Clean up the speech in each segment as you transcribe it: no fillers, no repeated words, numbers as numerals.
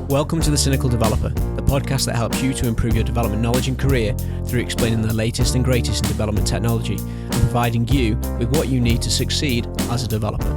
Welcome to The Cynical Developer, the podcast that helps you to improve your development knowledge and career through explaining the latest and greatest in development technology and providing you with what you need to succeed as a developer.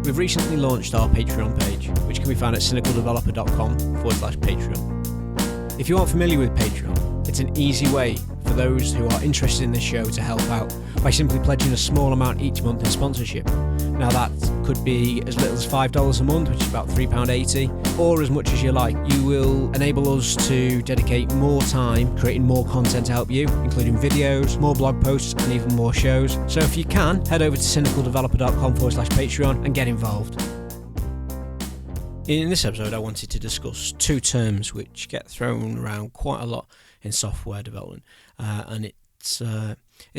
We've recently launched our Patreon page, which can be found at cynicaldeveloper.com/Patreon. If you aren't familiar with Patreon, it's an easy way for those who are interested in this show to help out by simply pledging a small amount each month in sponsorship. Now that could be as little as $5 a month, which is about £3.80, or as much as you like. You will enable us to dedicate more time creating more content to help you, including videos, more blog posts, and even more shows. So if you can, head over to cynicaldeveloper.com/Patreon and get involved. In this episode, I wanted to discuss two terms which get thrown around quite a lot in software development, and it's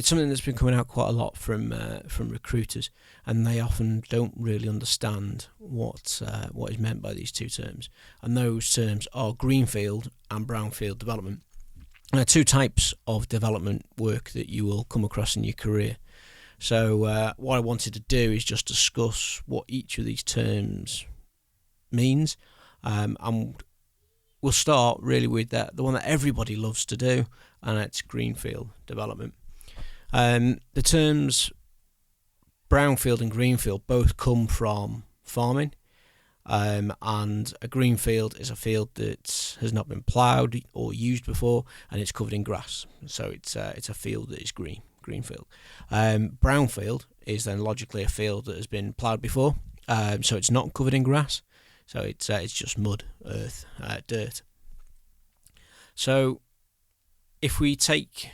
something that's been coming out quite a lot from recruiters, and they often don't really understand what is meant by these two terms. And those terms are Greenfield and Brownfield development. Two types of development work that you will come across in your career. So what I wanted to do is just discuss what each of these terms means, and we'll start really with the one that everybody loves to do, and it's Greenfield development. The terms Brownfield and Greenfield both come from farming, and a Greenfield is a field that has not been ploughed or used before, and it's covered in grass, so it's a field that is Greenfield. Brownfield is then logically a field that has been ploughed before, so it's not covered in grass. So it's just mud, earth, dirt. So if we take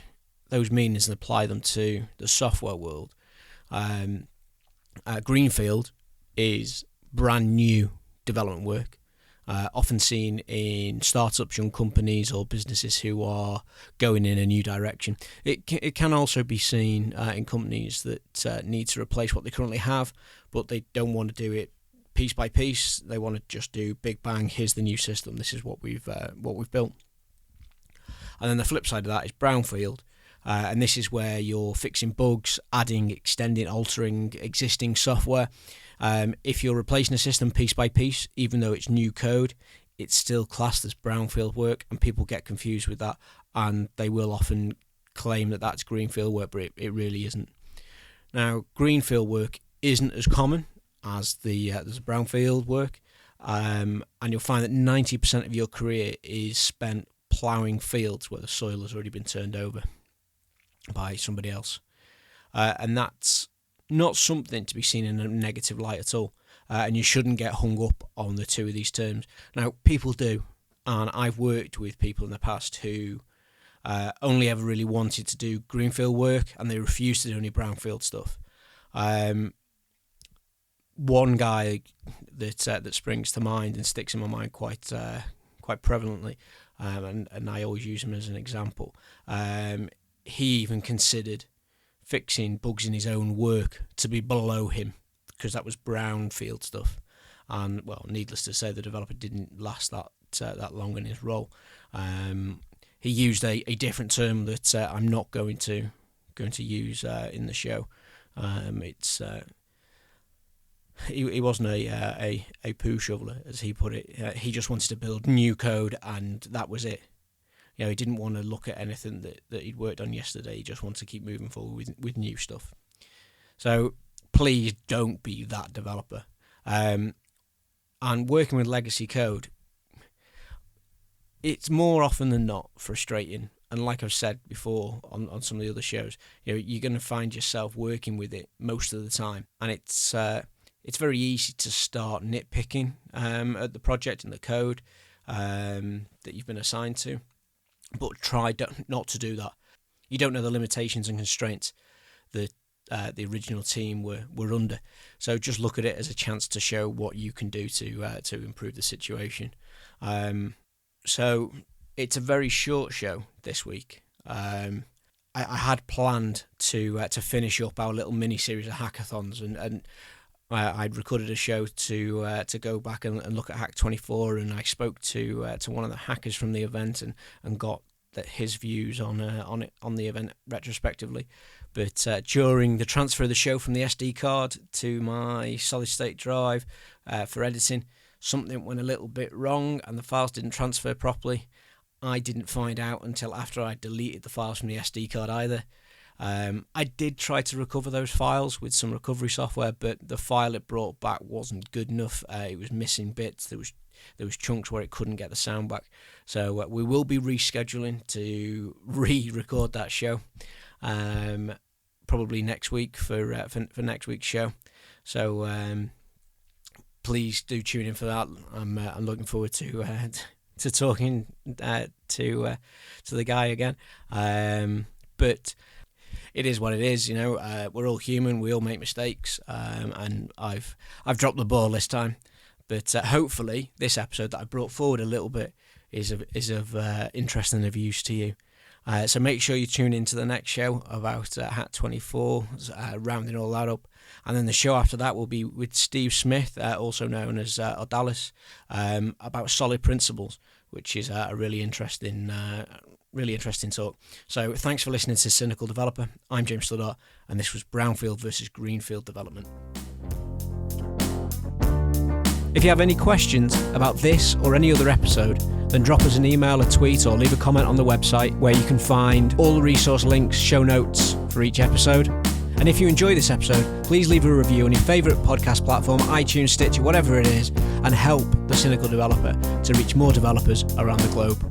those meanings and apply them to the software world, Greenfield is brand new development work, often seen in startups, young companies, or businesses who are going in a new direction. It can also be seen in companies that need to replace what they currently have, but they don't want to do it piece by piece. They want to just do big bang, here's the new system, this is what we've built. And then the flip side of that is Brownfield, and this is where you're fixing bugs, adding, extending, altering existing software. If you're replacing a system piece by piece, even though it's new code, it's still classed as Brownfield work, and people get confused with that, and they will often claim that that's Greenfield work, but it really isn't. Now, Greenfield work isn't as common as there's Brownfield work, and you'll find that 90% of your career is spent ploughing fields where the soil has already been turned over by somebody else, and that's not something to be seen in a negative light at all, and you shouldn't get hung up on the two of these terms. Now, people do, and I've worked with people in the past who only ever really wanted to do Greenfield work, and they refused to do any Brownfield stuff. One guy that springs to mind and sticks in my mind quite prevalently, and I always use him as an example. He even considered fixing bugs in his own work to be below him, because that was Brownfield stuff. And well, needless to say, the developer didn't last that long in his role. He used a different term that I'm not going to use in the show. He wasn't a poo shoveler, as he put it. He just wanted to build new code, and that was it. He didn't want to look at anything that he'd worked on yesterday. He just wanted to keep moving forward with new stuff. So please don't be that developer. And working with legacy code, it's more often than not frustrating. And like I've said before on some of the other shows, you're going to find yourself working with it most of the time, and it's very easy to start nitpicking at the project and the code that you've been assigned to, but try not to do that. You don't know the limitations and constraints that the original team were under, so just look at it as a chance to show what you can do to improve the situation. So it's a very short show this week. I had planned to finish up our little mini series of hackathons, and I'd recorded a show to go back and look at Hack 24, and I spoke to one of the hackers from the event and got his views on the event retrospectively. But during the transfer of the show from the SD card to my solid state drive for editing, something went a little bit wrong and the files didn't transfer properly. I didn't find out until after I deleted the files from the SD card either. I did try to recover those files with some recovery software, but the file it brought back wasn't good enough. It was missing bits. There was chunks where it couldn't get the sound back. So we will be rescheduling to re-record that show, probably next week for next week's show. So please do tune in for that. I'm looking forward to talking to the guy again. But it is what it is, you know. We're all human. We all make mistakes, and I've dropped the ball this time. But hopefully, this episode that I brought forward a little bit is of interest and of use to you. So make sure you tune into the next show about Hat 24, rounding all that up. And then the show after that will be with Steve Smith, also known as Odalis, about solid principles, which is a really interesting talk. So thanks for listening to Cynical Developer. I'm James Stoddart, and this was Brownfield versus Greenfield development. If you have any questions about this or any other episode, then drop us an email, a tweet, or leave a comment on the website where you can find all the resource links, show notes for each episode. And if you enjoy this episode, please leave a review on your favourite podcast platform, iTunes, Stitcher, whatever it is, and help the Cynical Developer to reach more developers around the globe.